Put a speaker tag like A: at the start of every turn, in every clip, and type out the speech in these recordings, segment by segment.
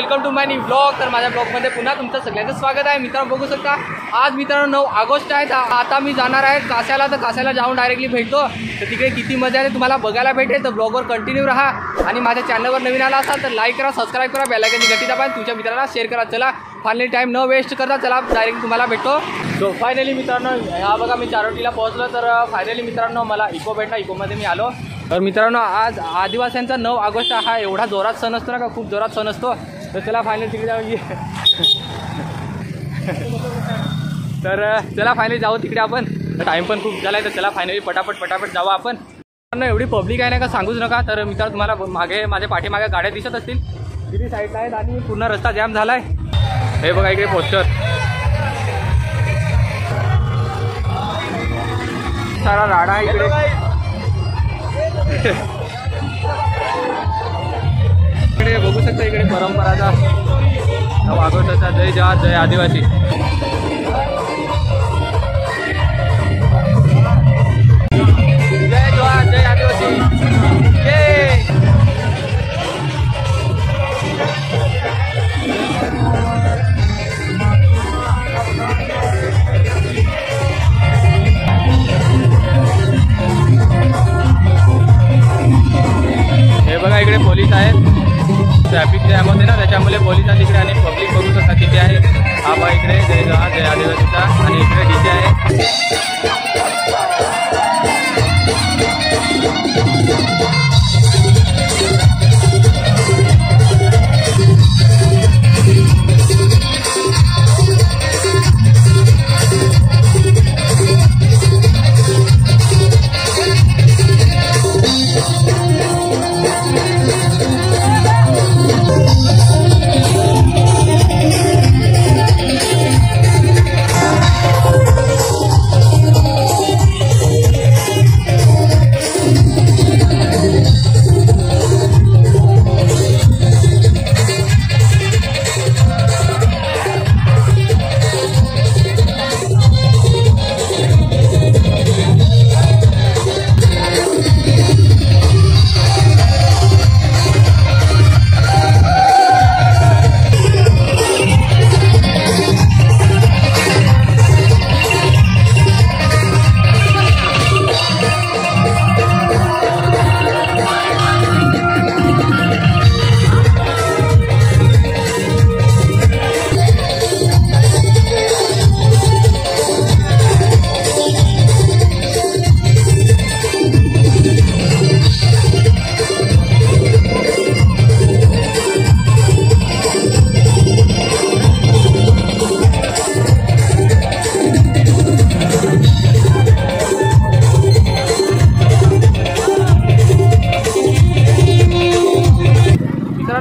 A: Welcome to my new blog. तर माझ्या ब्लॉगमध्ये पुन्हा तुमचं सगळ्यांचं स्वागत आहे। मित्रांनो बघू शकता आज मित्रांनो 9 ऑगस्ट आहे। आता मी जाणार आहे काश्याला, तर काश्याला जाऊन डायरेक्टली भेटतो। तर तिकडे किती मजा आहे तुम्हाला बघायला भेटेल। तर ब्लॉगवर कंटिन्यू राहा आणि माझ्या चॅनलवर नवीन आला असाल तर लाईक करा, सबस्क्राईब करा, बेल आयकॉनची घंटी दाबा, तुमच्या मित्रांना शेअर करा। चला फायनली टाईम न वेस्ट करता चला डायरेक्ट तुम्हाला भेटतो। सो फायनली मित्रांनो हा बघा मी चारोटीला पोहोचलो। तर फायनली मित्रांनो मला इको भेटला, इकोमध्ये मी आलो। तर मित्रांनो आज आदिवासींचा 9 ऑगस्ट हा एवढा जोरात सण असतो ना का, खूप जोरात सण असतो। तर चला फायनली तिकडे जाऊ। तर चला फायनली जाऊ तिकडे आपण। टाईम पण खूप झाला आहे तर चला फायनली पटापट जाऊ आपण। एवढी पब्लिक आहे ना का सांगूच नका। तर मित्रांनो तुम्हाला मागे माझ्या पाठीमागे गाड्या दिसत असतील, किती साईडला आहेत आणि पूर्ण रस्ता जाम झाला आहे। हे बघा इकडे पोस्टर, सारा राडा आहे इकडे। इकडे बघू शकता इकडे परंपराचा 9 ऑगस्टचा जय जवान जय आदिवासी। जय जवान जय आदिवासी जय। हे बघा इकडे पोलीस आहेत, ट्रॅफिक जॅम होते ना त्याच्यामुळे पोलिसांनी तिकडे आणि पब्लिक बघू शकता किती आहे। हा बघा इकडे जय जवान जय आदिवासीचा आणि इकडे डीजे आहे।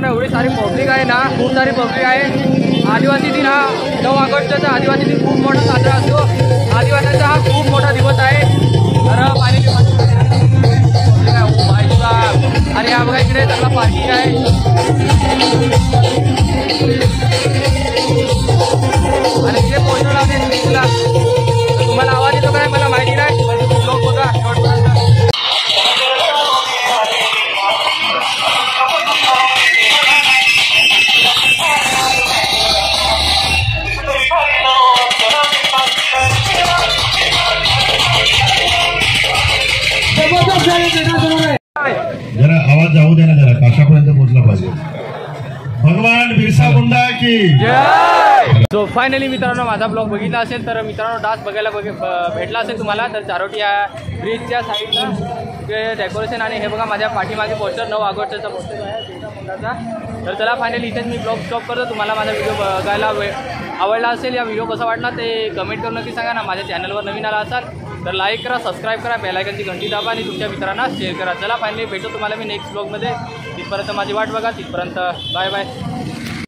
A: एवढी सारी पब्लिक आहे ना, खूप सारी पब्लिक आहे। आदिवासी दिन हा 9 ऑगस्टचा आदिवासी दिन खूप मोठा साजरा असतो। आदिवासीचा हा खूप मोठा दिवस आहे। तर पाणी आणि हा बघा इकडे चांगला पार्किंग आहे आणि इकडे पोस्टर लावते तुला। तुम्हाला आवाज येतो काय मला माहिती नाही, पण लोक बघा शेवटपर्यंत।
B: जरा आवाज जाऊ दे ना, जरा काशापर्यंत पोहोचला पाहिजे। भगवान बिरसा मुंडा की
A: जय। सो फायनली मित्रांनो माझा ब्लॉग बघितला असेल तर मित्रांनो डान्स बघायला भेटला असेल तुम्हाला। तर चारोटी या ब्रिजच्या साईडला डेकोरेशन आणि हे बघा माझ्या पाठीमागे पोस्टर 9 ऑगस्टचा पोस्टर आहे बिरसा मुंडाचा। तर चला फायनली इथेच मी ब्लॉग स्टॉप करतो। तुम्हाला माझा व्हिडिओ बघायला आवडला असेल, या व्हिडिओ कसा वाटला ते कमेंट करून नक्की सांगा ना। माझ्या चॅनलवर नवीन आला असाल तर लाईक करा, सबस्क्राईब करा, बेल आयकॉनची घंटी दाबा आणि तुमच्या मित्रांना शेअर करा। चला फायनली भेटतो तुम्हाला मी नेक्स्ट ब्लॉगमध्ये। तिथपर्यंत माझी वाट बघा, तिथपर्यंत बाय बाय।